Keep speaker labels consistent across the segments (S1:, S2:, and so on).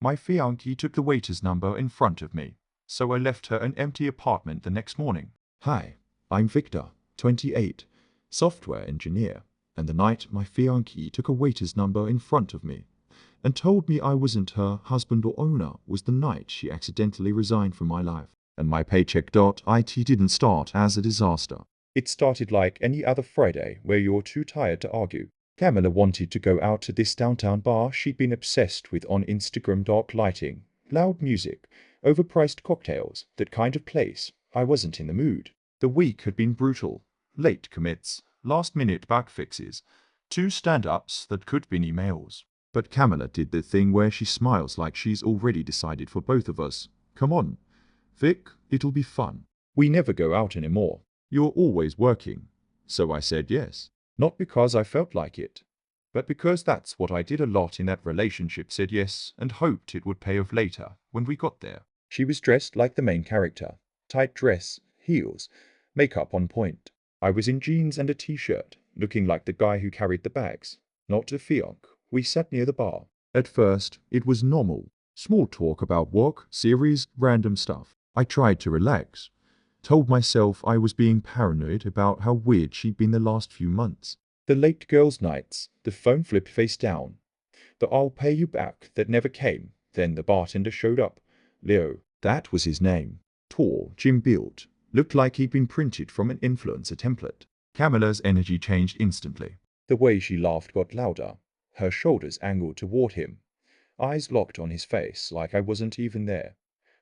S1: My fiancée took the waiter's number in front of me, so I left her an empty apartment the next morning.
S2: Hi, I'm Victor, 28, software engineer, and the night my fiancée took a waiter's number in front of me and told me I wasn't her husband or owner was the night she accidentally resigned from my life, and my paycheck.it didn't start as a disaster.
S3: It started like any other Friday where you're too tired to argue. Camilla wanted to go out to this downtown bar she'd been obsessed with on Instagram. Dark lighting, loud music, overpriced cocktails, that kind of place. I wasn't in the mood.
S1: The week had been brutal. Late commits, last-minute bug fixes, 2 stand-ups that could be emails.
S2: But Camilla did the thing where she smiles like she's already decided for both of us. Come on, Vic, it'll be fun.
S3: We never go out anymore.
S2: You're always working. So I said yes.
S3: Not because I felt like it,
S1: but because that's what I did a lot in that relationship. Said yes and hoped it would pay off later when we got there.
S3: She was dressed like the main character. Tight dress, heels, makeup on point. I was in jeans and a t-shirt, looking like the guy who carried the bags. Not a fiancé. We sat near the bar.
S2: At first, it was normal. Small talk about work, series, random stuff. I tried to relax. Told myself I was being paranoid about how weird she'd been the last few months.
S3: The late girls' nights, the phone flipped face down. The "I'll pay you back" that never came. Then the bartender showed up. Leo,
S2: that was his name. Tall, gym-built. Looked like he'd been printed from an influencer template.
S1: Camilla's energy changed instantly.
S3: The way she laughed got louder. Her shoulders angled toward him. Eyes locked on his face like I wasn't even there.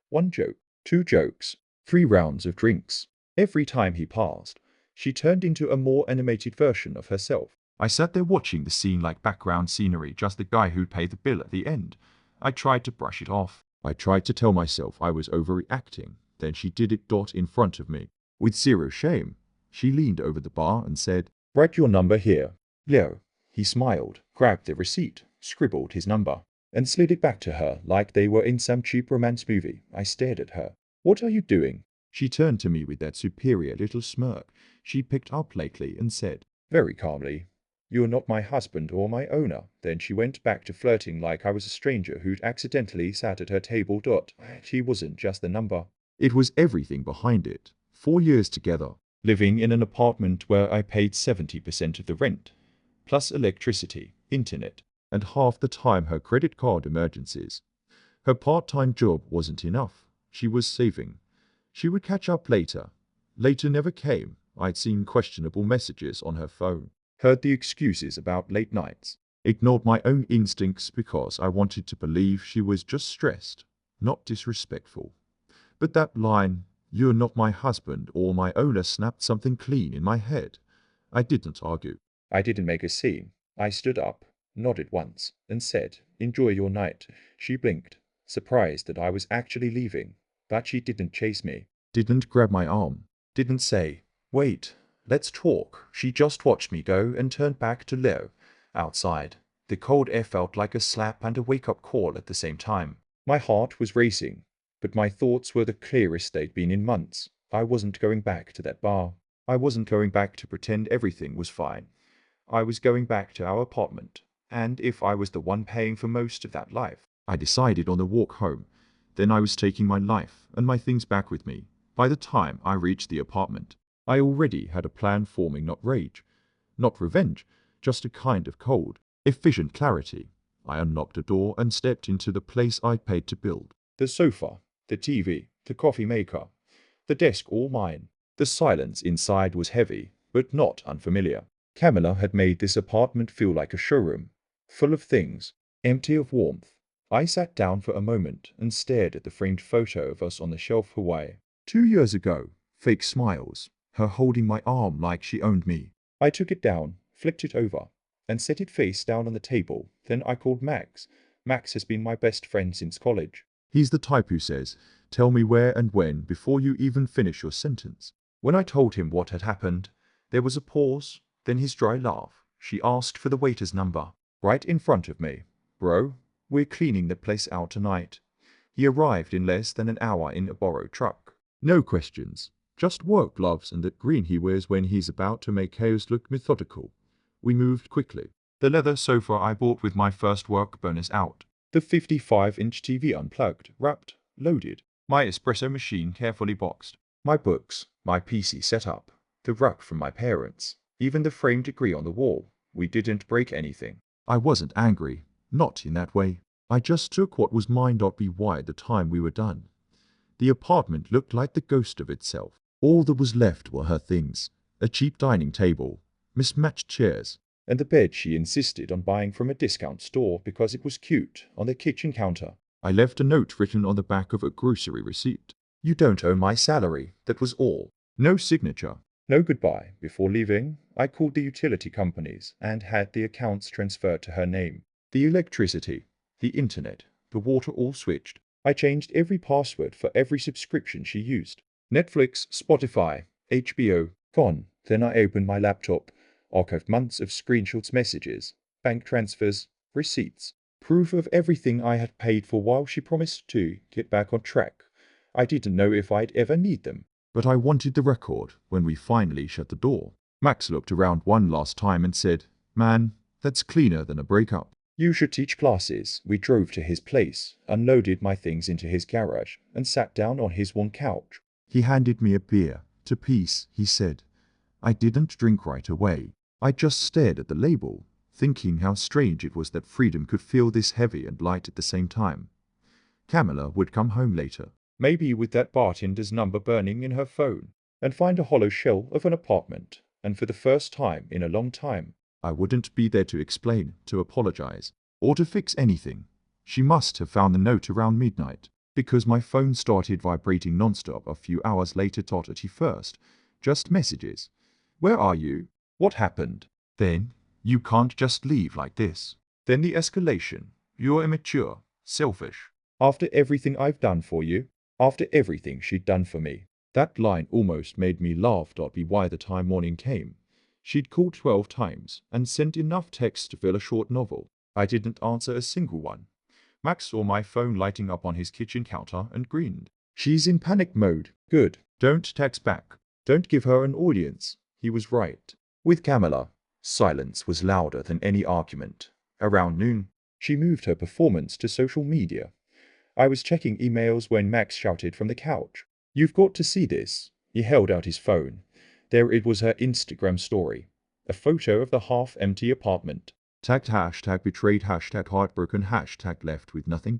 S3: 1 joke, 2 jokes, 3 rounds of drinks. Every time he passed, she turned into a more animated version of herself.
S1: I sat there watching the scene like background scenery, just the guy who'd pay the bill at the end. I tried to brush it off.
S2: I tried to tell myself I was overreacting. Then she did it in front of me. With zero shame, she leaned over the bar and said,
S3: "Write your number here." Leo. He smiled, grabbed the receipt, scribbled his number, and slid it back to her like they were in some cheap romance movie. I stared at her. "What are you doing?"
S2: She turned to me with that superior little smirk she picked up lately and said,
S3: very calmly, "You're not my husband or my owner." Then she went back to flirting like I was a stranger who'd accidentally sat at her table. She wasn't just the number.
S2: It was everything behind it. 4 years together.
S3: Living in an apartment where I paid 70% of the rent, plus electricity, internet,
S2: and half the time her credit card emergencies. Her part-time job wasn't enough. She was saving. She would catch up later. Later never came. I'd seen questionable messages on her phone.
S3: Heard the excuses about late nights.
S2: Ignored my own instincts because I wanted to believe she was just stressed, not disrespectful. But that line, "You're not my husband or my owner," snapped something clean in my head. I didn't argue.
S3: I didn't make a scene. I stood up, nodded once, and said, "Enjoy your night." She blinked, surprised that I was actually leaving, but she didn't chase me.
S2: Didn't grab my arm.
S3: Didn't say, "Wait, let's talk." She just watched me go and turned back to Leo. Outside, the cold air felt like a slap and a wake-up call at the same time. My heart was racing, but my thoughts were the clearest they'd been in months. I wasn't going back to that bar. I wasn't going back to pretend everything was fine. I was going back to our apartment, and if I was the one paying for most of that life.
S2: I decided on the walk home. Then I was taking my life and my things back with me. By the time I reached the apartment, I already had a plan forming. Not rage, not revenge, just a kind of cold, efficient clarity. I unlocked a door and stepped into the place I'd paid to build.
S3: The sofa, the TV, the coffee maker, the desk all mine. The silence inside was heavy, but not unfamiliar. Camilla had made this apartment feel like a showroom, full of things, empty of warmth. I sat down for a moment and stared at the framed photo of us on the shelf. Hawaii.
S2: 2 years ago. Fake smiles. Her holding my arm like she owned me.
S3: I took it down, flipped it over, and set it face down on the table. Then I called Max. Max has been my best friend since college.
S2: He's the type who says, "Tell me where and when," before you even finish your sentence.
S1: When I told him what had happened, there was a pause, then his dry laugh. She asked for the waiter's number.
S3: Right in front of me. "Bro, we're cleaning the place out tonight." He arrived in less than an hour in a borrowed truck.
S2: No questions. Just work gloves and that green he wears when he's about to make chaos look methodical. We moved quickly.
S1: The leather sofa I bought with my first work bonus out.
S3: The 55-inch TV unplugged, wrapped, loaded.
S1: My espresso machine carefully boxed.
S3: My books, my PC set up, the rug from my parents, even the framed degree on the wall. We didn't break anything.
S2: I wasn't angry. Not in that way. I just took what was mine. By the time we were done, the apartment looked like the ghost of itself. All that was left were her things. A cheap dining table, mismatched chairs,
S3: And the bed she insisted on buying from a discount store because it was cute on the kitchen counter.
S2: I left a note written on the back of a grocery receipt.
S3: You don't owe my salary, that was all.
S2: No signature.
S3: No goodbye. Before leaving, I called the utility companies and had the accounts transferred to her name. The electricity, the internet, the water all switched. I changed every password for every subscription she used. Netflix, Spotify, HBO, gone. Then I opened my laptop, archived months of screenshots, messages, bank transfers, receipts, proof of everything I had paid for while she promised to get back on track. I didn't know if I'd ever need them.
S2: But I wanted the record when we finally shut the door. Max looked around one last time and said, "Man, that's cleaner than a breakup."
S3: You should teach classes. We drove to his place, unloaded my things into his garage, and sat down on his worn couch.
S2: He handed me a beer. "To peace," he said. I didn't drink right away. I just stared at the label, thinking how strange it was that freedom could feel this heavy and light at the same time. Camilla would come home later.
S3: Maybe with that bartender's number burning in her phone, and find a hollow shell of an apartment, and for the first time in a long time.
S2: I wouldn't be there to explain, to apologize, or to fix anything. She must have found the note around midnight, because my phone started vibrating nonstop a few hours later. At first, just messages. "Where are you? What happened?" Then, "You can't just leave like this." Then the escalation. "You're immature, selfish."
S3: After everything I've done for you, after everything she'd done for me. That line almost made me laugh. By the time morning came, she'd called 12 times and sent enough texts to fill a short novel. I didn't answer a single one. Max saw my phone lighting up on his kitchen counter and grinned. She's in panic mode. Good. Don't text back. Don't give her an audience. He was right. With Camilla, silence was louder than any argument. Around noon, she moved her performance to social media. I was checking emails when Max shouted from the couch, "You've got to see this." He held out his phone. There it was, her Instagram story. A photo of the half-empty apartment.
S2: Tagged #betrayed, #heartbroken, #left with nothing.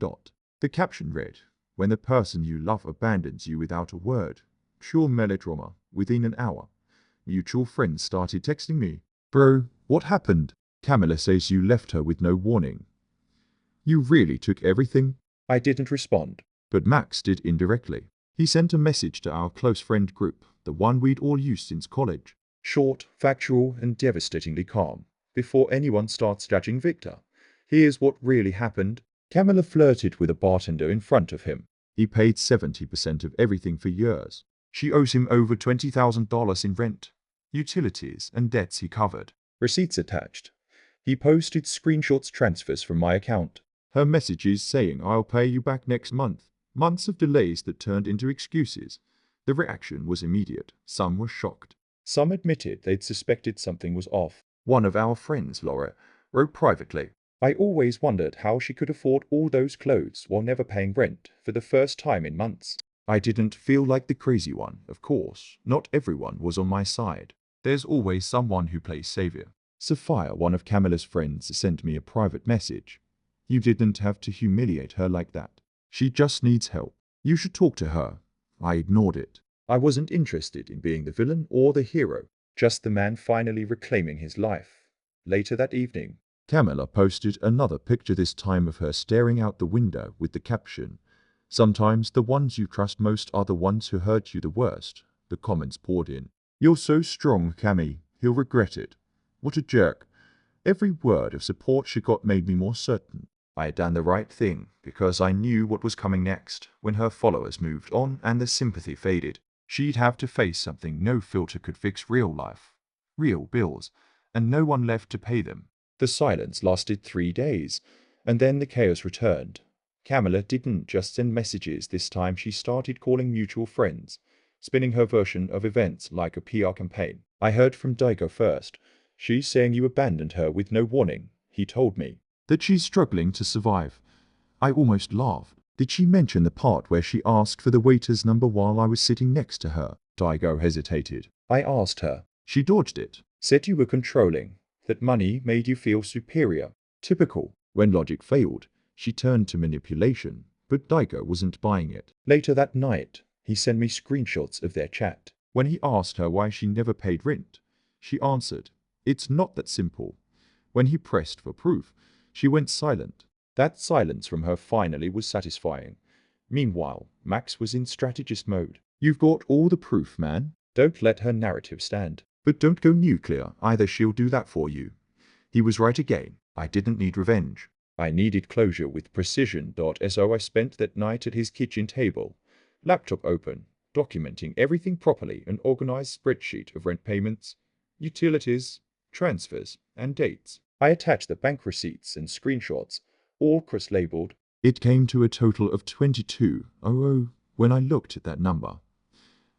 S2: The caption read, "When the person you love abandons you without a word. Pure melodrama. Within an hour, mutual friends started texting me. Bro, what happened? Camilla says you left her with no warning. You really took everything?"
S3: I didn't respond.
S2: But Max did indirectly. He sent a message to our close friend group, the one we'd all used since college.
S3: Short, factual, and devastatingly calm. Before anyone starts judging Victor, here's what really happened. Camilla flirted with a bartender in front of him.
S2: He paid 70% of everything for years. She owes him over $20,000 in rent, utilities, and debts he covered.
S3: Receipts attached. He posted screenshots, transfers from my account.
S2: Her messages saying, "I'll pay you back next month." Months of delays that turned into excuses. The reaction was immediate. Some were shocked.
S3: Some admitted they'd suspected something was off. One of our friends, Laura, wrote privately, "I always wondered how she could afford all those clothes while never paying rent for the first time in months."
S2: I didn't feel like the crazy one, of course. Not everyone was on my side. There's always someone who plays savior. Sophia, one of Camilla's friends, sent me a private message. "You didn't have to humiliate her like that. She just needs help. You should talk to her." I ignored it.
S3: I wasn't interested in being the villain or the hero, just the man finally reclaiming his life. Later that evening,
S2: Camilla posted another picture, this time of her staring out the window with the caption, "Sometimes the ones you trust most are the ones who hurt you the worst." The comments poured in. "You're so strong, Cammy. He'll regret it. What a jerk." Every word of support she got made me more certain
S3: I had done the right thing, because I knew what was coming next. When her followers moved on and the sympathy faded,
S1: she'd have to face something no filter could fix: real life, real bills, and no one left to pay them.
S3: The silence lasted 3 days, and then the chaos returned. Camilla didn't just send messages this time. She started calling mutual friends, spinning her version of events like a PR campaign. "I heard from Daigo first. She's saying you abandoned her with no warning," he told me.
S2: that she's struggling to survive. I almost laughed. Did she mention the part where she asked for the waiter's number while I was sitting next to her?
S3: Daigo hesitated. I asked her.
S2: She dodged it.
S3: Said you were controlling, that money made you feel superior.
S2: Typical. When logic failed, she turned to manipulation, but Daigo wasn't buying it.
S3: Later that night, he sent me screenshots of their chat.
S2: When he asked her why she never paid rent, she answered, "It's not that simple." When he pressed for proof, she went silent.
S3: That silence from her finally was satisfying. Meanwhile, Max was in strategist mode.
S2: "You've got all the proof, man.
S3: Don't let her narrative stand.
S2: But don't go nuclear, either she'll do that for you." He was right again. I didn't need revenge.
S3: I needed closure with precision. So I spent that night at his kitchen table, laptop open, documenting everything properly, an organized spreadsheet of rent payments, utilities, transfers, and dates. I attached the bank receipts and screenshots, all cross-labeled.
S2: It came to a total of 22,000. When I looked at that number,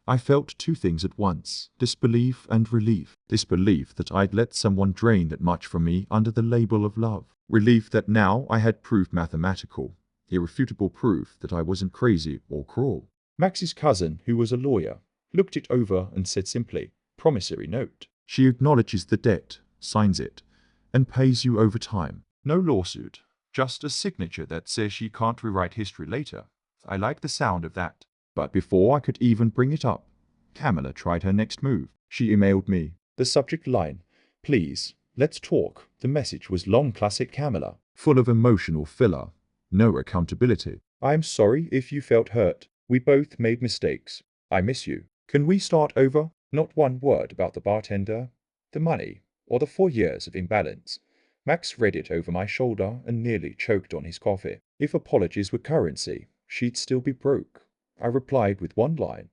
S2: I felt two things at once, disbelief and relief. Disbelief that I'd let someone drain that much from me under the label of love. Relief that now I had proof, mathematical, irrefutable proof, that I wasn't crazy or cruel.
S3: Max's cousin, who was a lawyer, looked it over and said simply, "Promissory note."
S2: She acknowledges the debt, signs it, and pays you over time.
S1: No lawsuit, just a signature that says she can't rewrite history later. I like the sound of that.
S2: But before I could even bring it up, Camilla tried her next move. She emailed me.
S3: The subject line, "Please, let's talk." The message was long classic Camilla.
S2: Full of emotional filler. No accountability.
S3: "I'm sorry if you felt hurt. We both made mistakes. I miss you. Can we start over?" Not one word about the bartender, the money, or the 4 years of imbalance. Max read it over my shoulder and nearly choked on his coffee. If apologies were currency, she'd still be broke. I replied with one line,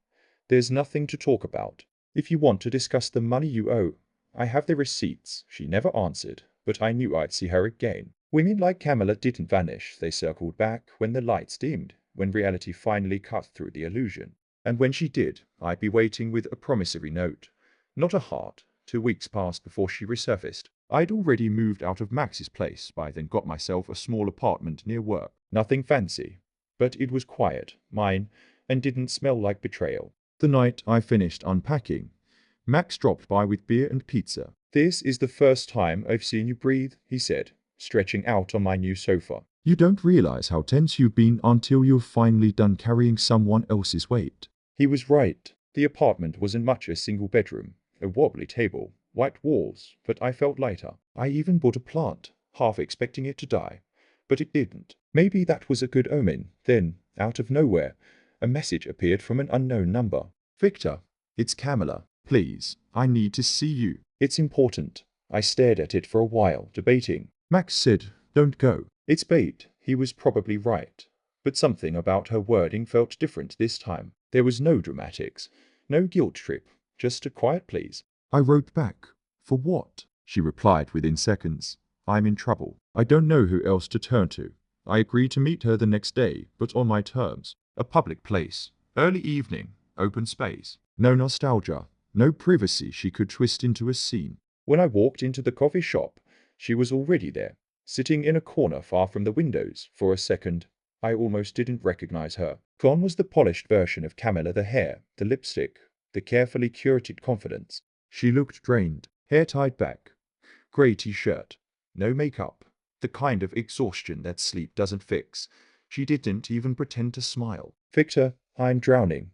S3: "There's nothing to talk about. If you want to discuss the money you owe, I have the receipts." She never answered, but I knew I'd see her again. Women like Camilla didn't vanish. They circled back when the lights dimmed, when reality finally cut through the illusion. And when she did, I'd be waiting with a promissory note. Not a heart. 2 weeks passed before she resurfaced.
S2: I'd already moved out of Max's place by then, got myself a small apartment near work.
S3: Nothing fancy, but it was quiet, mine, and didn't smell like betrayal.
S2: The night I finished unpacking, Max dropped by with beer and pizza.
S3: "This is the first time I've seen you breathe," he said, stretching out on my new sofa.
S2: You don't realize how tense you've been until you're finally done carrying someone else's weight.
S3: He was right. The apartment wasn't much a single bedroom, a wobbly table, white walls, but I felt lighter. I even bought a plant, half expecting it to die, but it didn't. Maybe that was a good omen. Then, out of nowhere, a message appeared from an unknown number.
S2: "Victor, it's Camilla. Please, I need to see you."
S3: "It's important." I stared at it for a while, debating.
S2: Max said, "Don't go."
S3: It's bait. He was probably right. But something about her wording felt different this time. There was no dramatics, no guilt trip, just a quiet please.
S2: I wrote back. "For what?" She replied within seconds. "I'm in trouble. I don't know who else to turn to." I agreed to meet her the next day, but on my terms.
S1: A public place, early evening, open space.
S2: No nostalgia, no privacy she could twist into a scene.
S3: When I walked into the coffee shop, she was already there, sitting in a corner far from the windows. For a second, I almost didn't recognize her. Gone was the polished version of Camilla, the hair, the lipstick, the carefully curated confidence.
S2: She looked drained,
S3: Hair tied back, grey t-shirt, no makeup, the kind of exhaustion that sleep doesn't fix. She didn't even pretend to smile. "Victor, I'm drowning."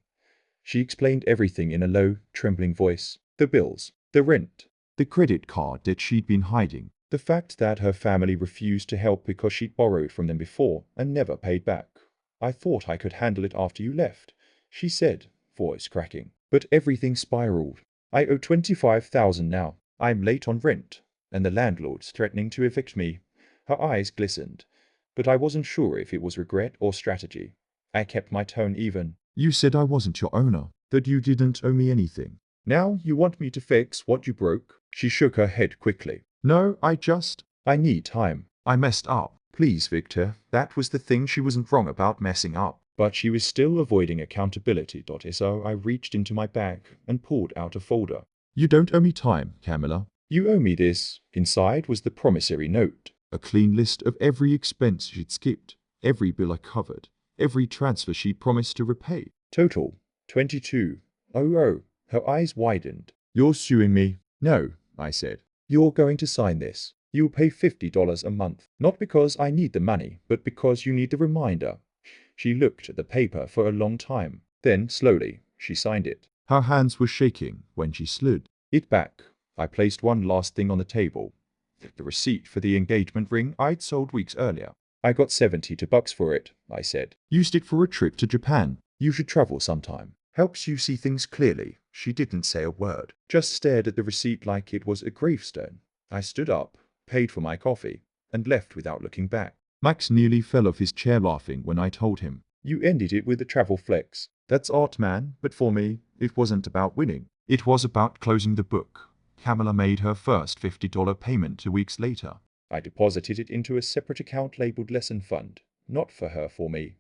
S3: She explained everything in a low, trembling voice. The bills, the rent,
S2: the credit card that she'd been hiding,
S3: the fact that her family refused to help because she'd borrowed from them before and never paid back. "I thought I could handle it after you left," she said, voice cracking. But everything spiraled. I owe 25,000 now. I'm late on rent, and the landlord's threatening to evict me. Her eyes glistened, but I wasn't sure if it was regret or strategy. I kept my tone even.
S2: "You said I wasn't your owner, that you didn't owe me anything.
S3: Now you want me to fix what you broke?" She shook her head quickly.
S2: "No,
S3: I need time.
S1: I messed up."
S3: Please, Victor, that was the thing. She wasn't wrong about messing up. But she was still avoiding accountability. So I reached into my bag and pulled out a folder.
S2: You don't owe me time, Camilla."
S3: "You owe me this." Inside was the promissory note.
S2: A clean list of every expense she'd skipped, Every bill I covered, every transfer she promised to repay.
S3: Total, 22. Oh. Her eyes widened.
S2: You're suing me?
S3: No, I said. You're going to sign this. You'll pay $50 a month. Not because I need the money, but because you need the reminder. She looked at the paper for a long time. Then, slowly, she signed it.
S2: Her hands were shaking when she slid
S3: it back. I placed one last thing on the table. The receipt for the engagement ring I'd sold weeks earlier. I got $72 for it, I said.
S2: Used it for a trip to Japan.
S3: You should travel sometime. Helps you see things clearly. She didn't say a word, just stared at the receipt like it was a gravestone. I stood up, paid for my coffee, and left without looking back.
S2: Max nearly fell off his chair laughing when I told him.
S3: You ended it with a travel flex.
S2: That's art, man, but for me, it wasn't about winning. It was about closing the book. Camilla made her first $50 payment 2 weeks later.
S3: I deposited it into a separate account labeled lesson fund. Not for her, for me.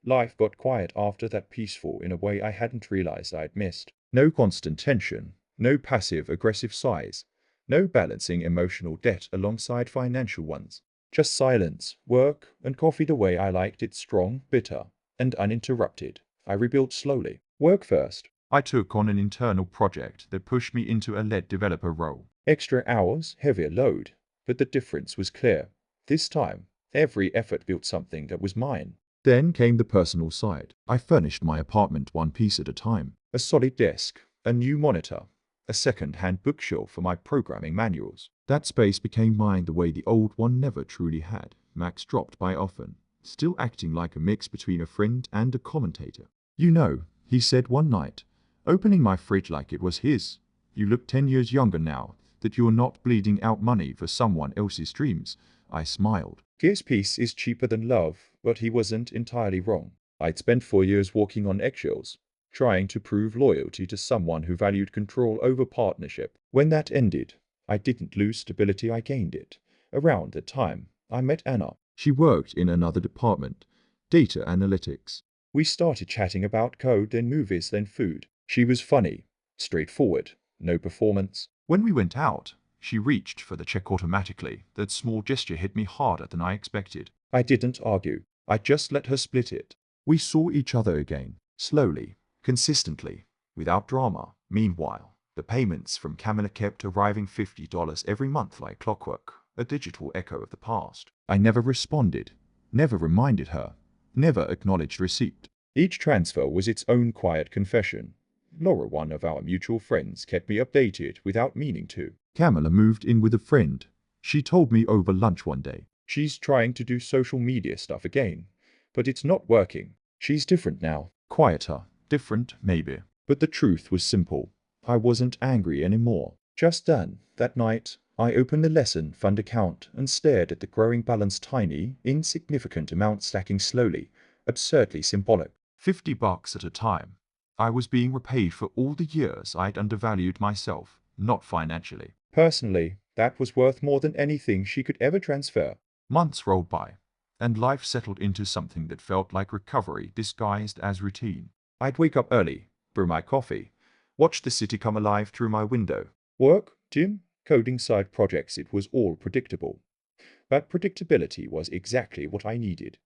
S3: Life got quiet after that, peaceful in a way I hadn't realized I'd missed. No constant tension, no passive-aggressive sighs, no balancing emotional debt alongside financial ones. Just silence, work, and coffee the way I liked it, strong, bitter, and uninterrupted. I rebuilt slowly. Work first.
S1: I took on an internal project that pushed me into a lead developer role.
S3: Extra hours, heavier load. But the difference was clear. This time, every effort built something that was mine.
S2: Then came the personal side. I furnished my apartment one piece at a time.
S3: A solid desk, a new monitor, a second-hand bookshelf for my programming manuals.
S2: That space became mine the way the old one never truly had. Max dropped by often, still acting like a mix between a friend and a commentator. You know, he said one night, opening my fridge like it was his, you look 10 years younger now, that you're not bleeding out money for someone else's dreams. I smiled.
S3: His peace is cheaper than love, but he wasn't entirely wrong. I'd spent 4 years walking on eggshells, trying to prove loyalty to someone who valued control over partnership. When that ended, I didn't lose stability, I gained it. Around that time, I met Anna.
S2: She worked in another department, data analytics.
S3: We started chatting about code, then movies, then food. She was funny, straightforward, no performance.
S1: When we went out, she reached for the check automatically. That small gesture hit me harder than I expected.
S3: I didn't argue. I just let her split it.
S2: We saw each other again,
S1: slowly, consistently, without drama. Meanwhile, the payments from Camilla kept arriving, $50 every month like clockwork, a digital echo of the past.
S2: I never responded, never reminded her, never acknowledged receipt.
S3: Each transfer was its own quiet confession. Laura, one of our mutual friends, kept me updated without meaning to.
S2: Camilla moved in with a friend. She told me over lunch one day.
S3: She's trying to do social media stuff again, but it's not working. She's different now.
S1: Quieter, different, maybe.
S3: But the truth was simple. I wasn't angry anymore. Just then, that night, I opened the lesson fund account and stared at the growing balance, tiny, insignificant amount stacking slowly, absurdly symbolic.
S1: $50 at a time. I was being repaid for all the years I'd undervalued myself, not financially.
S3: Personally, that was worth more than anything she could ever transfer.
S1: Months rolled by, and life settled into something that felt like recovery disguised as routine.
S3: I'd wake up early, brew my coffee, watch the city come alive through my window. Work, gym, coding, side projects, it was all predictable. But predictability was exactly what I needed.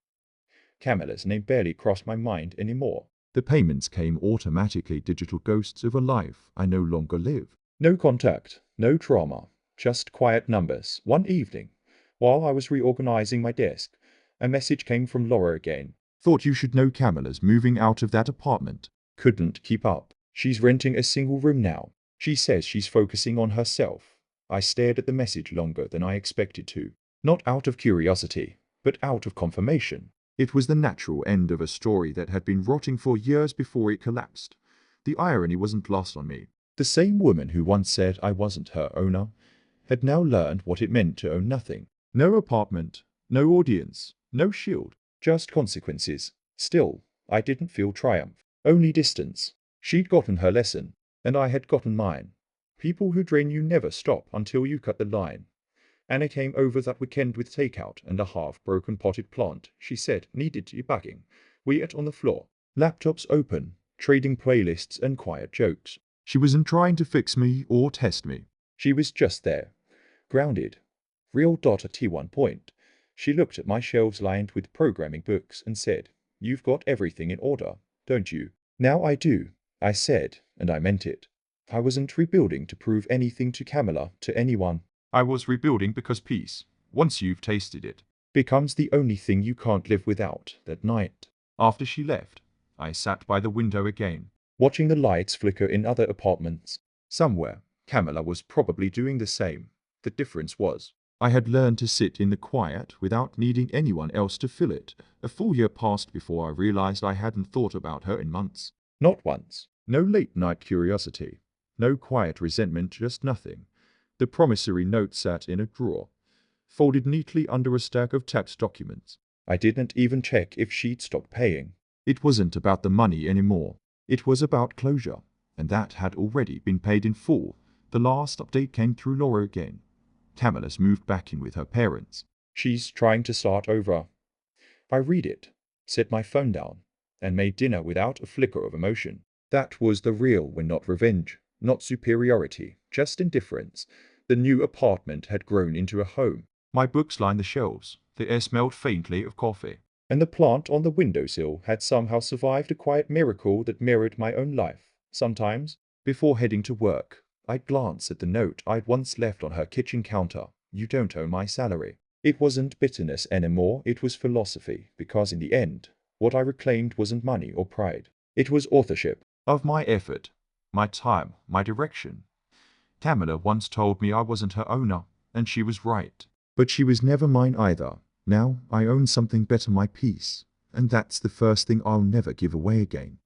S3: Camilla's name barely crossed my mind anymore.
S2: The payments came automatically, digital ghosts of a life I no longer live.
S3: No contact, no trauma, just quiet numbers. One evening, while I was reorganizing my desk, a message came from Laura again.
S2: Thought you should know Camilla's moving out of that apartment.
S3: Couldn't keep up. She's renting a single room now. She says she's focusing on herself. I stared at the message longer than I expected to. Not out of curiosity, but out of confirmation.
S2: It was the natural end of a story that had been rotting for years before it collapsed. The irony wasn't lost on me.
S3: The same woman who once said I wasn't her owner had now learned what it meant to own nothing.
S2: No apartment, no audience, no shield.
S3: Just consequences. Still, I didn't feel triumph, only distance. She'd gotten her lesson, and I had gotten mine. People who drain you never stop until you cut the line. Anna came over that weekend with takeout and a half-broken potted plant she said needed debugging. We ate on the floor, laptops open, trading playlists and quiet jokes.
S2: She wasn't trying to fix me or test me.
S3: She was just there, grounded. Real. At T1 point, She looked at my shelves lined with programming books and said, "You've got everything in order, don't you?" "Now I do," I said, and I meant it. I wasn't rebuilding to prove anything to Camilla, to anyone.
S2: I was rebuilding because peace, once you've tasted it,
S3: Becomes the only thing you can't live without. That night,
S2: after she left, I sat by the window again.
S3: watching the lights flicker in other apartments. Somewhere, Camilla was probably doing the same. The difference was,
S2: I had learned to sit in the quiet without needing anyone else to fill it. A full year passed before I realized I hadn't thought about her in months.
S3: not once.
S2: No late-night curiosity, no quiet resentment, just nothing. The promissory note sat in a drawer, folded neatly under a stack of tax documents.
S3: I didn't even check if she'd stopped paying.
S2: It wasn't about the money anymore. It was about closure, and that had already been paid in full. The last update came through Laura again. Camilla's moved back in with her parents.
S3: She's trying to start over. I read it, set my phone down, and made dinner without a flicker of emotion. That was the real win, not revenge, not superiority, just indifference. The new apartment had grown into a home,
S2: My books lined the shelves. The air smelled faintly of coffee.
S3: and the plant on the windowsill had somehow survived a quiet miracle that mirrored my own life. Sometimes, before heading to work, I'd glance at the note I'd once left on her kitchen counter. "You don't owe my salary." It wasn't bitterness anymore, it was philosophy, because in the end, what I reclaimed wasn't money or pride. It was authorship.
S2: Of my effort, my time, my direction. Camilla once told me I wasn't her owner, and she was right.
S3: But she was never mine either. Now I own something better, my peace. And that's the first thing I'll never give away again.